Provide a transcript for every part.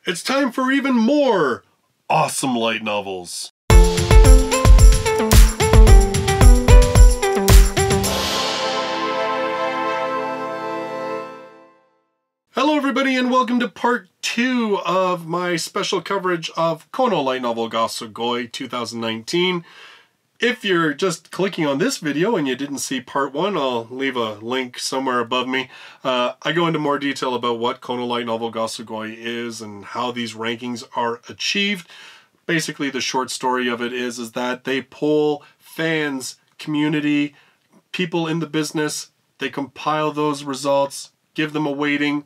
It's time for even more awesome light novels. Hello everybody and welcome to part 2 of my special coverage of Kono light novel ga Sugoi 2019. If you're just clicking on this video and you didn't see part 1, I'll leave a link somewhere above me. I go into more detail about what Kono light novel ga Sugoi is and how these rankings are achieved. Basically, the short story of it is that they poll fans, community, people in the business, they compile those results, give them a weighting,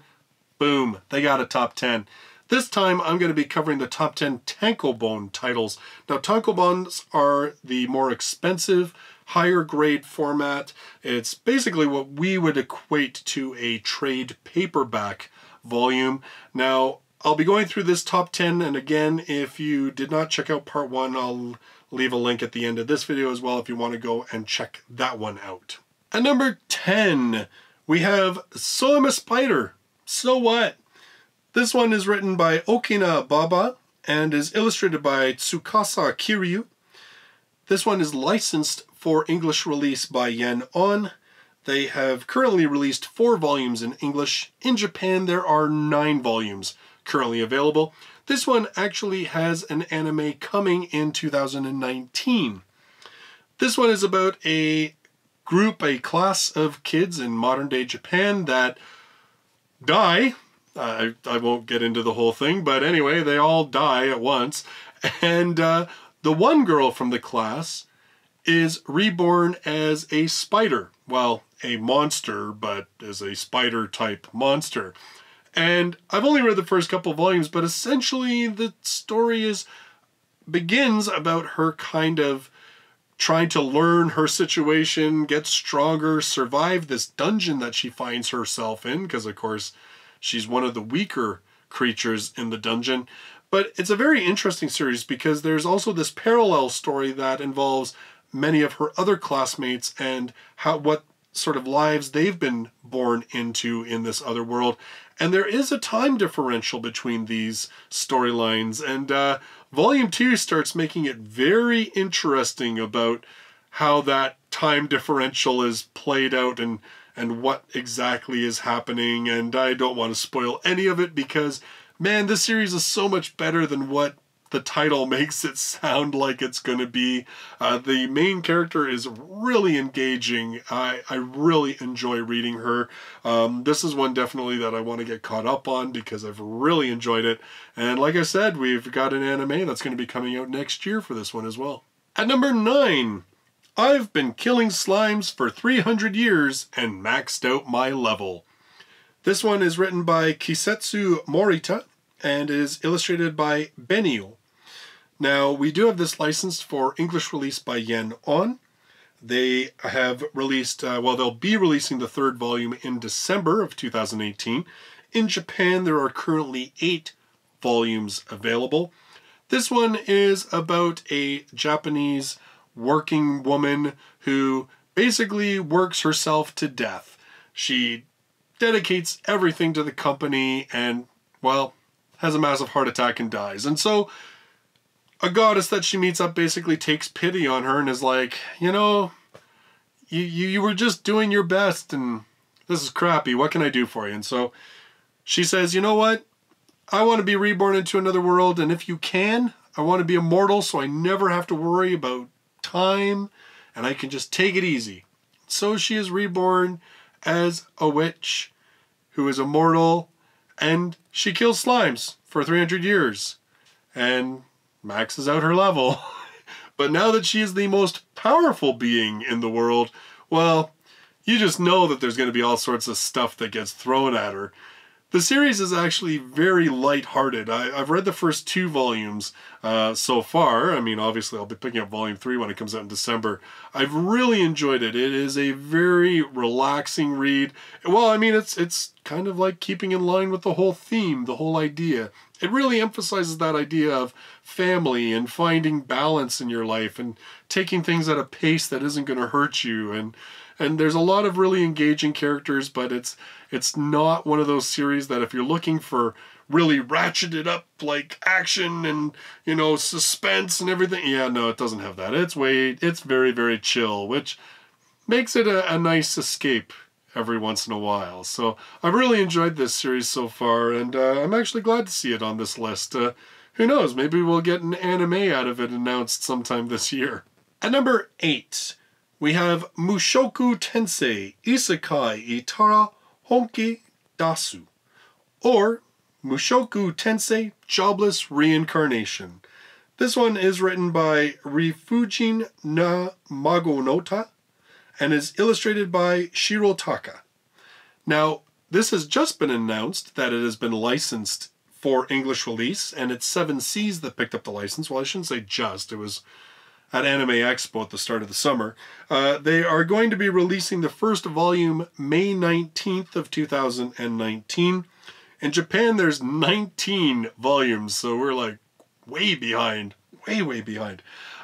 boom, they got a top 10. This time I'm going to be covering the top 10 Tankobon titles. Now Tankobons are the more expensive, higher grade format. It's basically what we would equate to a trade paperback volume. Now I'll be going through this top 10, and again, if you did not check out part 1, I'll leave a link at the end of this video as well if you want to go and check that one out. At number 10, we have So I'm a Spider, So What? This one is written by Okina Baba and is illustrated by Tsukasa Kiryu. This one is licensed for English release by Yen On. They have currently released 4 volumes in English. In Japan, there are 9 volumes currently available. This one actually has an anime coming in 2019. This one is about a group, a class of kids in modern day Japan that die. I won't get into the whole thing, but anyway, they all die at once. And the one girl from the class is reborn as a spider. Well, a monster, but as a spider-type monster. And I've only read the first couple volumes, but essentially the story begins about her kind of trying to learn her situation, get stronger, survive this dungeon that she finds herself in, because of course she's one of the weaker creatures in the dungeon. But it's a very interesting series because there's also this parallel story that involves many of her other classmates and what sort of lives they've been born into in this other world. And there is a time differential between these storylines. And Volume 2 starts making it very interesting about how that time differential is played out and what exactly is happening, and I don't want to spoil any of it because, man, this series is so much better than what the title makes it sound like it's going to be. The main character is really engaging. I really enjoy reading her. This is one definitely that I want to get caught up on because I've really enjoyed it. And like I said, we've got an anime that's going to be coming out next year for this one as well. At number 9, I've been killing slimes for 300 years and maxed out my level. This one is written by Kisetsu Morita and is illustrated by Benio. Now, we do have this licensed for English release by Yen On. They have released, they'll be releasing the 3rd volume in December of 2018. In Japan, there are currently 8 volumes available. This one is about a Japanese working woman who basically works herself to death. She dedicates everything to the company and, well, has a massive heart attack and dies. And so a goddess that she meets up basically takes pity on her and is like, you know, you were just doing your best and this is crappy. What can I do for you? And so she says, you know what? I want to be reborn into another world, and if you can, I want to be immortal so I never have to worry about time and I can just take it easy. So she is reborn as a witch who is immortal, and she kills slimes for 300 years and maxes out her level. But now that she is the most powerful being in the world, well, you just know that there's going to be all sorts of stuff that gets thrown at her. The series is actually very lighthearted. I've read the first 2 volumes so far. I mean, obviously I'll be picking up volume 3 when it comes out in December. I've really enjoyed it. It is a very relaxing read. Well, I mean, it's kind of like keeping in line with the whole theme, the whole idea. It really emphasizes that idea of family and finding balance in your life and taking things at a pace that isn't going to hurt you. And there's a lot of really engaging characters, but it's not one of those series that if you're looking for really ratcheted up like action and, you know, suspense and everything. Yeah, no, it doesn't have that. It's very, very chill, which makes it a nice escape every once in a while. So I've really enjoyed this series so far, and I'm actually glad to see it on this list. Who knows, maybe we'll get an anime out of it announced sometime this year. At number 8, we have Mushoku Tensei Isekai Ittara Honki Dasu, or Mushoku Tensei Jobless Reincarnation. This one is written by Rifujin na Magonote and is illustrated by Shirotaka. Now, this has just been announced that it has been licensed for English release, and it's 7Seas that picked up the license. Well, I shouldn't say just, it was at Anime Expo at the start of the summer. They are going to be releasing the first volume May 19th of 2019. In Japan, there's 19 volumes, so we're like way behind, way behind.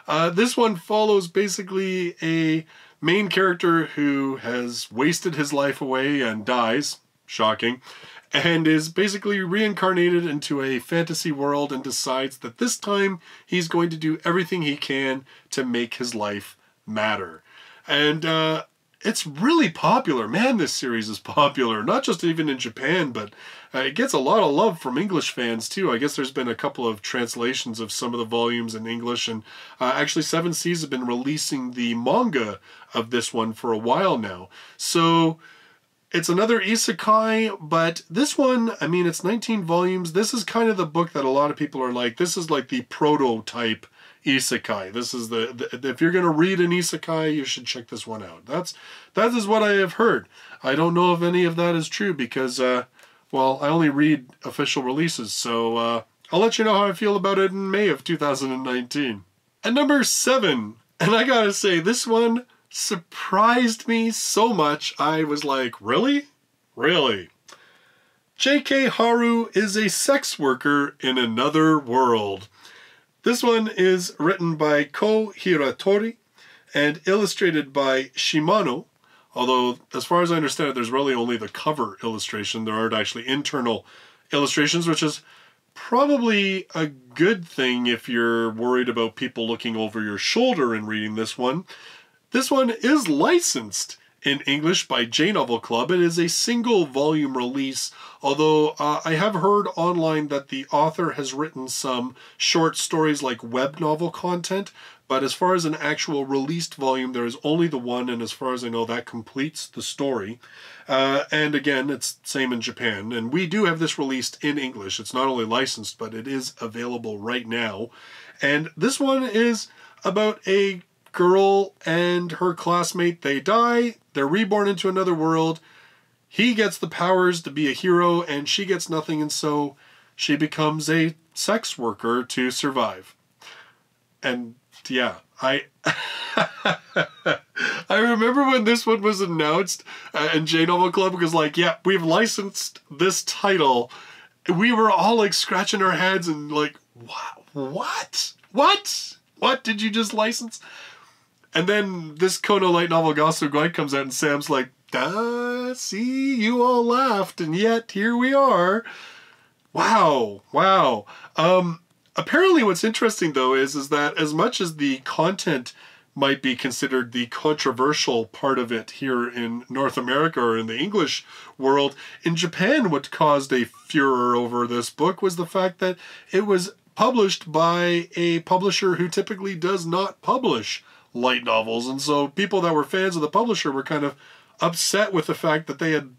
This one follows basically a main character who has wasted his life away and dies, shocking, and is basically reincarnated into a fantasy world and decides that this time he's going to do everything he can to make his life matter. And it's really popular. Man, this series is popular, not just even in Japan, but it gets a lot of love from English fans too. I guess there's been a couple of translations of some of the volumes in English, and actually 7Seas have been releasing the manga of this one for a while now. So it's another isekai, but this one, I mean, it's 19 volumes. This is kind of the book that a lot of people are like, this is like the prototype isekai. This is if you're going to read an isekai, you should check this one out. That is what I have heard. I don't know if any of that is true because, well, I only read official releases, so I'll let you know how I feel about it in May of 2019. At number 7, and I gotta say, this one surprised me so much. I was like, really? Really? J.K. Haru is a sex worker in another world. This one is written by Ko Hiratori and illustrated by Shimano, although as far as I understand it, there's really only the cover illustration. There aren't actually internal illustrations, which is probably a good thing if you're worried about people looking over your shoulder and reading this one. This one is licensed in English by J-Novel Club. It is a single volume release, although I have heard online that the author has written some short stories like web novel content, but as far as an actual released volume, there is only the one, and as far as I know, that completes the story. And again, it's same in Japan, and we do have this released in English. It's not only licensed, but it is available right now. And this one is about a girl and her classmate. They die, they're reborn into another world. He gets the powers to be a hero, and she gets nothing, and so she becomes a sex worker to survive. And yeah, I remember when this one was announced and J-Novel Club was like, yeah, we've licensed this title. We were all like scratching our heads and like, what? What did you just license? And then this Kono light novel Gasugoi comes out and Sam's like, see, you all laughed and yet here we are. Wow. Apparently what's interesting though is that as much as the content might be considered the controversial part of it here in North America or in the English world, in Japan what caused a furor over this book was the fact that it was published by a publisher who typically does not publish light novels, and so people that were fans of the publisher were kind of upset with the fact that they had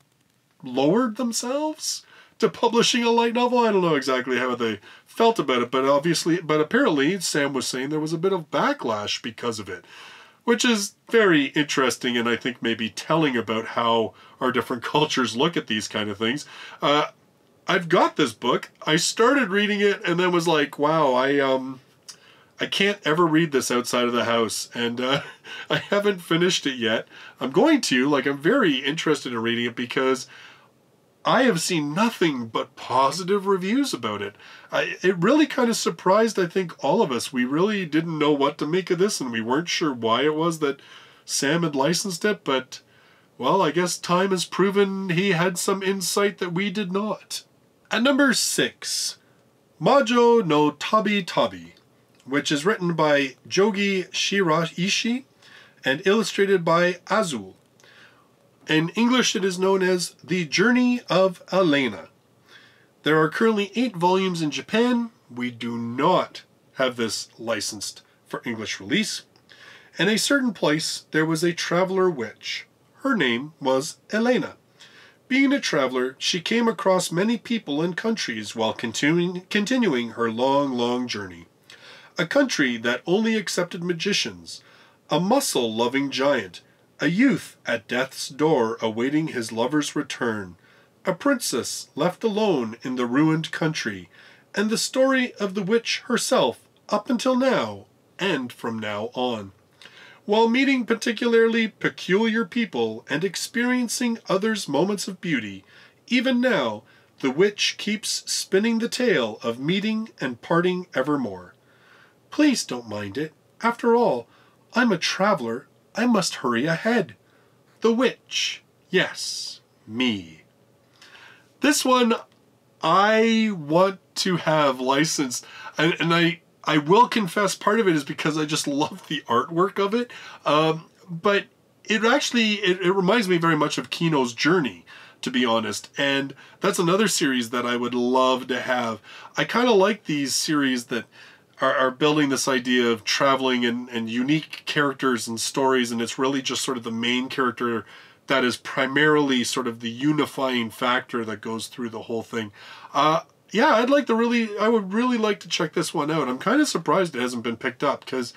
lowered themselves to publishing a light novel. I don't know exactly how they felt about it, but apparently Sam was saying there was a bit of backlash because of it, which is very interesting and I think maybe telling about how our different cultures look at these kind of things. I've got this book. I started reading it and then was like, wow, I can't ever read this outside of the house, and I haven't finished it yet. I'm going to, like, I'm very interested in reading it because I have seen nothing but positive reviews about it. It really kind of surprised, I think, all of us. We really didn't know what to make of this, and we weren't sure why it was that Sam had licensed it, but, well, I guess time has proven he had some insight that we did not. At number 6, Majo no Tabi Tabi, which is written by Jogi Shiraishi and illustrated by Azul. In English, it is known as The Journey of Elena. There are currently 8 volumes in Japan. We do not have this licensed for English release. In a certain place, there was a traveler witch. Her name was Elena. Being a traveler, she came across many people and countries while continuing her long journey. A country that only accepted magicians, a muscle-loving giant, a youth at death's door awaiting his lover's return, a princess left alone in the ruined country, and the story of the witch herself up until now and from now on. While meeting particularly peculiar people and experiencing others' moments of beauty, even now the witch keeps spinning the tale of meeting and parting evermore. Please don't mind it. After all, I'm a traveler. I must hurry ahead. The witch. Yes, me. This one I want to have licensed, and I will confess part of it is because I just love the artwork of it, but it reminds me very much of Kino's Journey, to be honest, and that's another series that I would love to have. I kind of like these series that are building this idea of traveling and unique characters and stories, and it's really just sort of the main character that is primarily sort of the unifying factor that goes through the whole thing. Yeah, I would really like to check this one out. I'm kind of surprised it hasn't been picked up because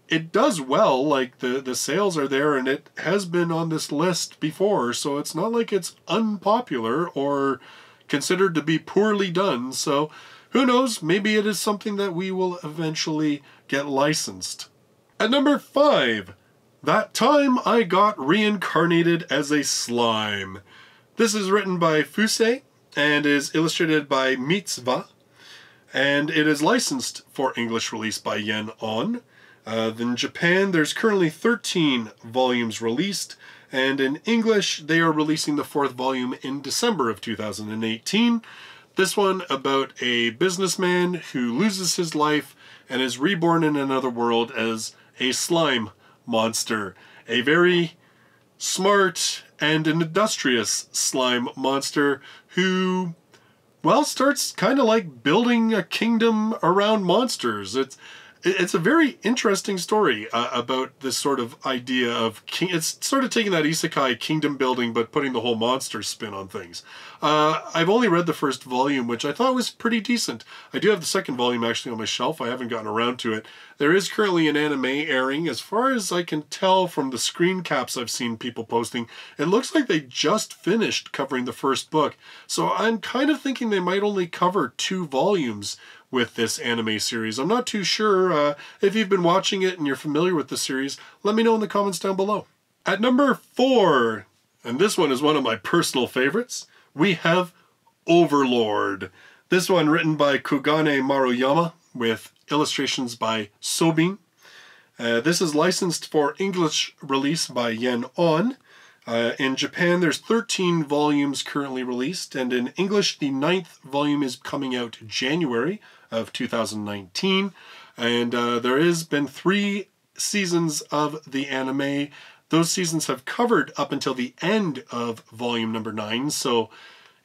it does well. Like the sales are there and it has been on this list before, so it's not like it's unpopular or considered to be poorly done. So who knows, maybe it is something that we will eventually get licensed. At number 5, That Time I Got Reincarnated as a Slime. This is written by Fusei and is illustrated by Mitzvah, and it is licensed for English release by Yen On. In Japan, there's currently 13 volumes released, and in English, they are releasing the 4th volume in December of 2018. This one about a businessman who loses his life and is reborn in another world as a slime monster. A very smart and an industrious slime monster who, well, starts kind of like building a kingdom around monsters. It's a very interesting story about this sort of idea of it's sort of taking that isekai kingdom building but putting the whole monster spin on things. I've only read the first volume, which I thought was pretty decent. I do have the second volume actually on my shelf. I haven't gotten around to it. There is currently an anime airing. As far as I can tell from the screen caps I've seen people posting, it looks like they just finished covering the first book. So I'm kind of thinking they might only cover 2 volumes with this anime series. I'm not too sure. If you've been watching it and you're familiar with the series, let me know in the comments down below. At number 4, and this one is one of my personal favorites, we have Overlord. This one written by Kugane Maruyama with illustrations by Sobin. This is licensed for English release by Yen On. In Japan, there's 13 volumes currently released, and in English, the 9th volume is coming out January of 2019. And there has been 3 seasons of the anime. Those seasons have covered up until the end of volume number 9, so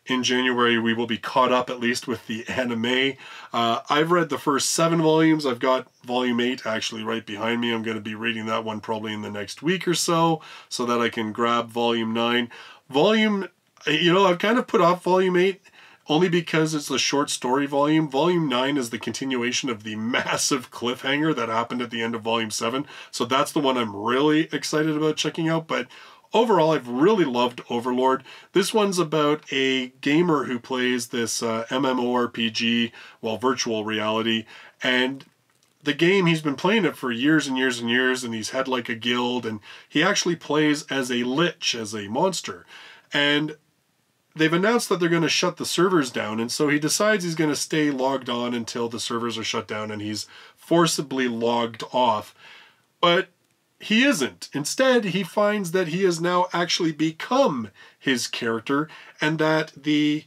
in January we will be caught up at least with the anime. I've read the first 7 volumes. I've got volume 8 actually right behind me. I'm going to be reading that one probably in the next week or so that I can grab volume 9. I've kind of put off volume 8 only because it's a short story volume. Volume 9 is the continuation of the massive cliffhanger that happened at the end of volume 7. So that's the one I'm really excited about checking out. But overall, I've really loved Overlord. This one's about a gamer who plays this MMORPG, virtual reality, and the game, he's been playing it for years and years and years, and he's had like a guild, and he actually plays as a lich, as a monster. And they've announced that they're going to shut the servers down, and so he decides he's going to stay logged on until the servers are shut down, and he's forcibly logged off. But he isn't. Instead, he finds that he has now actually become his character, and that the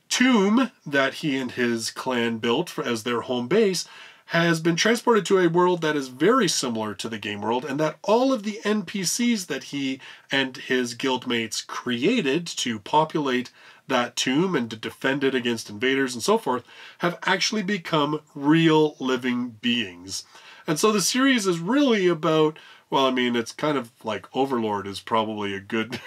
tomb that he and his clan built as their home base has been transported to a world that is very similar to the game world, and that all of the NPCs that he and his guildmates created to populate that tomb and to defend it against invaders and so forth have actually become real living beings. And so the series is really about, well, I mean, it's kind of like Overlord is probably a good,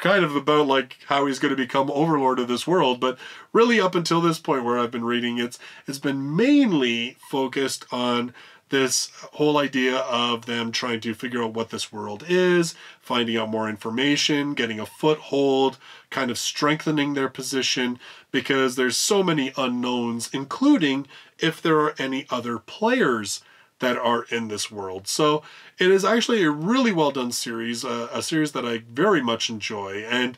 kind of about like how he's going to become Overlord of this world. But really up until this point where I've been reading, it's been mainly focused on this whole idea of them trying to figure out what this world is, finding out more information, getting a foothold, kind of strengthening their position, because there's so many unknowns, including if there are any other players that are in this world. So it is actually a really well done series, a series that I very much enjoy. And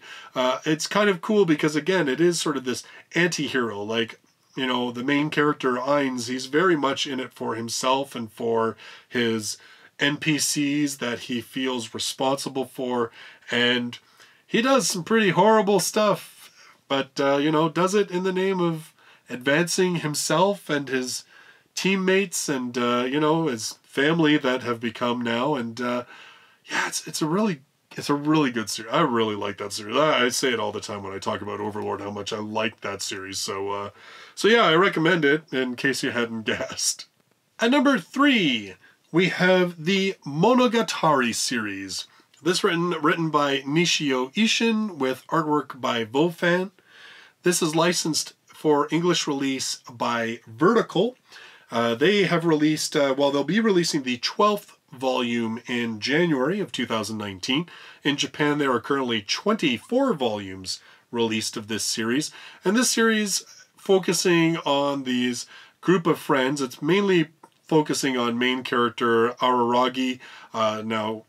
it's kind of cool because, again, it is sort of this anti-hero. Like, you know, the main character, Ainz, he's very much in it for himself and for his NPCs that he feels responsible for. And he does some pretty horrible stuff, but, you know, does it in the name of advancing himself and his teammates and, you know, his family that have become now. And, yeah, it's a really good series. I really like that series. I say it all the time when I talk about Overlord, how much I like that series. So yeah, I recommend it in case you hadn't guessed. At number 3, we have the Monogatari series. This written by Nishio Ishin with artwork by Vofan. This is licensed for English release by Vertical. They have released, well, they'll be releasing the 12th volume in January of 2019. In Japan, there are currently 24 volumes released of this series. And this series focusing on these group of friends. It's mainly focusing on main character Araragi. Now,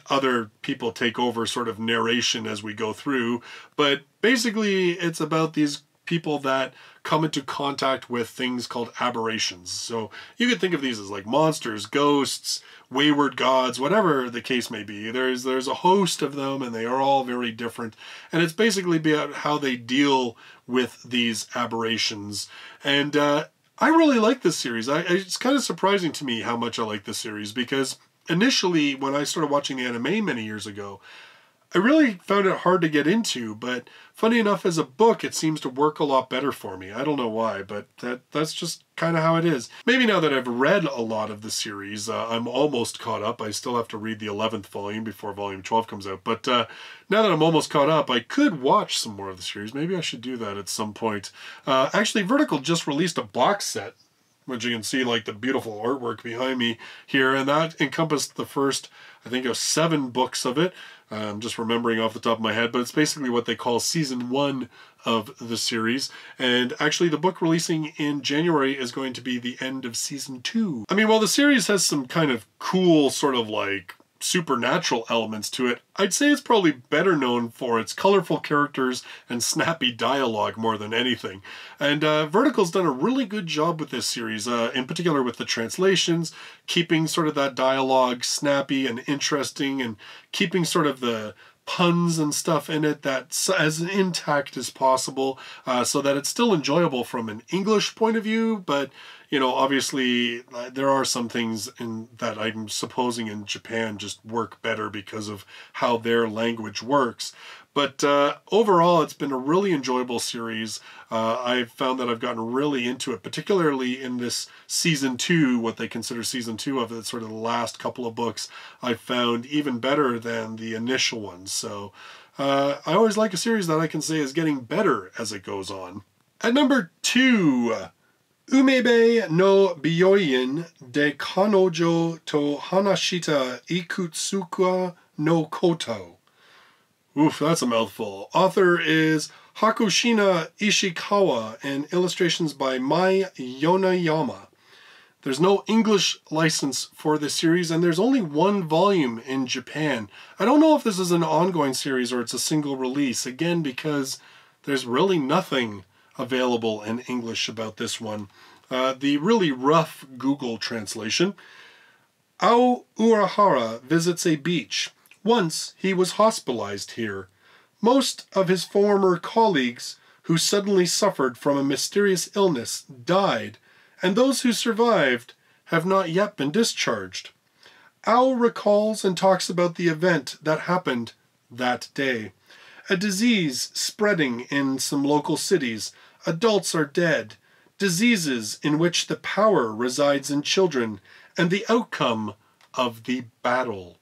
other people take over sort of narration as we go through. But basically, it's about these people that come into contact with things called aberrations. So you could think of these as like monsters, ghosts, wayward gods, whatever the case may be. There's a host of them, and they are all very different. And it's basically about how they deal with these aberrations. And I really like this series. It's kind of surprising to me how much I like this series, because initially when I started watching the anime many years ago, I really found it hard to get into, but funny enough, as a book, it seems to work a lot better for me. I don't know why, but that's just kind of how it is. Maybe now that I've read a lot of the series, I'm almost caught up. I still have to read the 11th volume before volume 12 comes out, but now that I'm almost caught up, I could watch some more of the series. Maybe I should do that at some point. Actually, Vertical just released a box set, which you can see like the beautiful artwork behind me here, and that encompassed the first, I think, 7 books of it. I'm just remembering off the top of my head, but it's basically what they call season 1 of the series. And actually the book releasing in January is going to be the end of season 2. I mean, while the series has some kind of cool sort of like supernatural elements to it, I'd say it's probably better known for its colorful characters and snappy dialogue more than anything. And Vertical's done a really good job with this series, in particular with the translations, keeping sort of that dialogue snappy and interesting, and keeping sort of the puns and stuff in it that's as intact as possible, so that it's still enjoyable from an English point of view. But you know, obviously there are some things that I'm supposing in Japan just work better because of how their language works. But overall, it's been a really enjoyable series. I've found that I've gotten really into it, particularly in this season 2, what they consider season 2 of it, sort of the last couple of books, I found even better than the initial ones. So I always like a series that I can say is getting better as it goes on. At number 2, Umebe no Byoin de Kanojo to Hanashita Ikutsuka no Koto. Oof, that's a mouthful. Author is Hakushina Ishikawa and illustrations by Mai Yonayama. There's no English license for this series, and there's only 1 volume in Japan. I don't know if this is an ongoing series or it's a single release, again, because there's really nothing available in English about this one. The really rough Google translation: Ao Urahara visits a beach. Once he was hospitalized here. Most of his former colleagues who suddenly suffered from a mysterious illness died, and those who survived have not yet been discharged. Ao recalls and talks about the event that happened that day. A disease spreading in some local cities. Adults are dead. Diseases in which the power resides in children, and the outcome of the battle.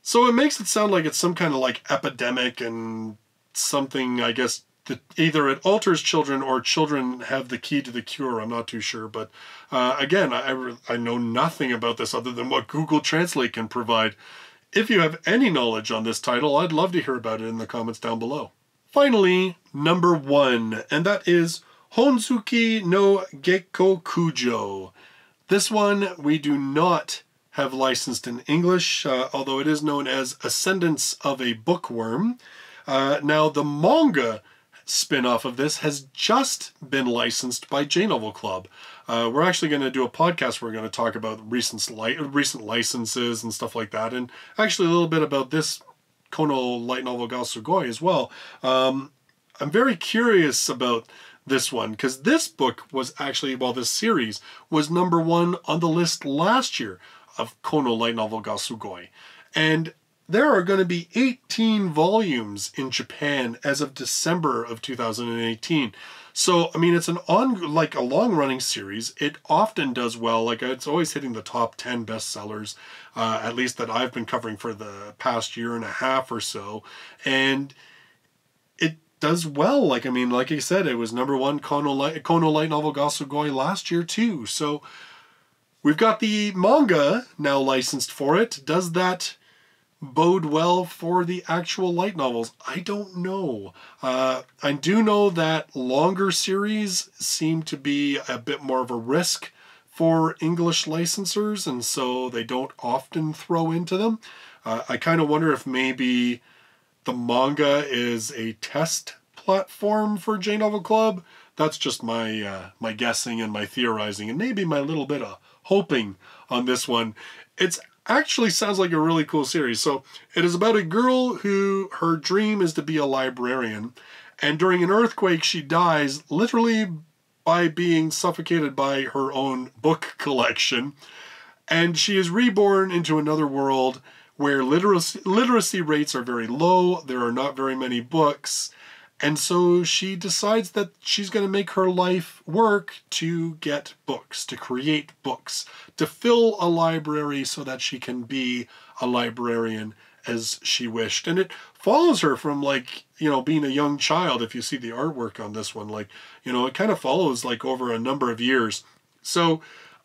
So it makes it sound like it's some kind of like epidemic and something, I guess, that either it alters children or children have the key to the cure. I'm not too sure. But again, I know nothing about this other than what Google Translate can provide. If you have any knowledge on this title, I'd love to hear about it in the comments down below. Finally, number 1, and that is Honzuki no Gekko Kujo. This one we do not have licensed in English, although it is known as Ascendance of a Bookworm. Now, the manga spin-off of this has just been licensed by J-Novel Club. We're actually going to do a podcast where we're going to talk about recent licenses and stuff like that, and actually a little bit about this Kono light novel ga Sugoi as well. I'm very curious about this one, because this book was actually, well, this series was number 1 on the list last year of Kono light novel ga Sugoi. And there are going to be 18 volumes in Japan as of December of 2018. So, I mean, it's a long-running series. It often does well. Like, it's always hitting the top 10 bestsellers, at least that I've been covering for the past year and a half or so. And it does well. Like, I mean, like I said, it was number 1 Kono light novel ga Sugoi last year too. So we've got the manga now licensed for it. Does that bode well for the actual light novels? I don't know. I do know that longer series seem to be a bit more of a risk for English licensors, and so they don't often throw into them. I kind of wonder if maybe the manga is a test platform for J-Novel Club. That's just my my guessing and my theorizing, and maybe my little bit of hoping on this one. It's actually sounds like a really cool series. So it is about a girl who her dream is to be a librarian, and during an earthquake she dies literally by being suffocated by her own book collection, and she is reborn into another world where literacy rates are very low. There are not very many books, and so she decides that she's going to make her life work to get books, to create books, to fill a library so that she can be a librarian as she wished. And it follows her from, like, you know, being a young child. If you see the artwork on this one, like, you know, it kind of follows like over a number of years. So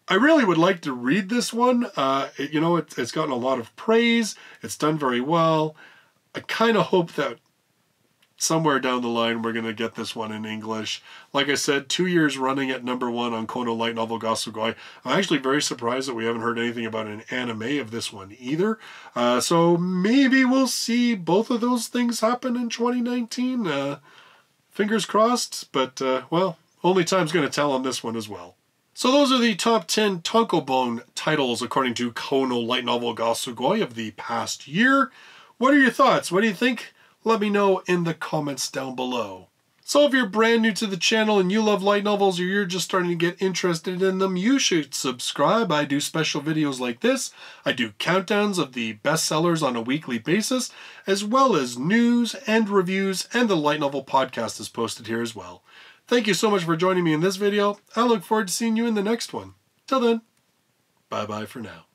I really would like to read this one. You know, it's gotten a lot of praise. It's done very well. I kind of hope that somewhere down the line we're going to get this one in English. Like I said, 2 years running at number 1 on Kono light novel ga Sugoi. I'm actually very surprised that we haven't heard anything about an anime of this one either. So maybe we'll see both of those things happen in 2019. Fingers crossed, but well, only time's going to tell on this one as well. So those are the top 10 Tankobon titles according to Kono light novel ga Sugoi of the past year. What are your thoughts? What do you think? Let me know in the comments down below. So if you're brand new to the channel and you love light novels, or you're just starting to get interested in them, you should subscribe. I do special videos like this. I do countdowns of the bestsellers on a weekly basis, as well as news and reviews, and the light novel podcast is posted here as well. Thank you so much for joining me in this video. I look forward to seeing you in the next one. Till then, bye-bye for now.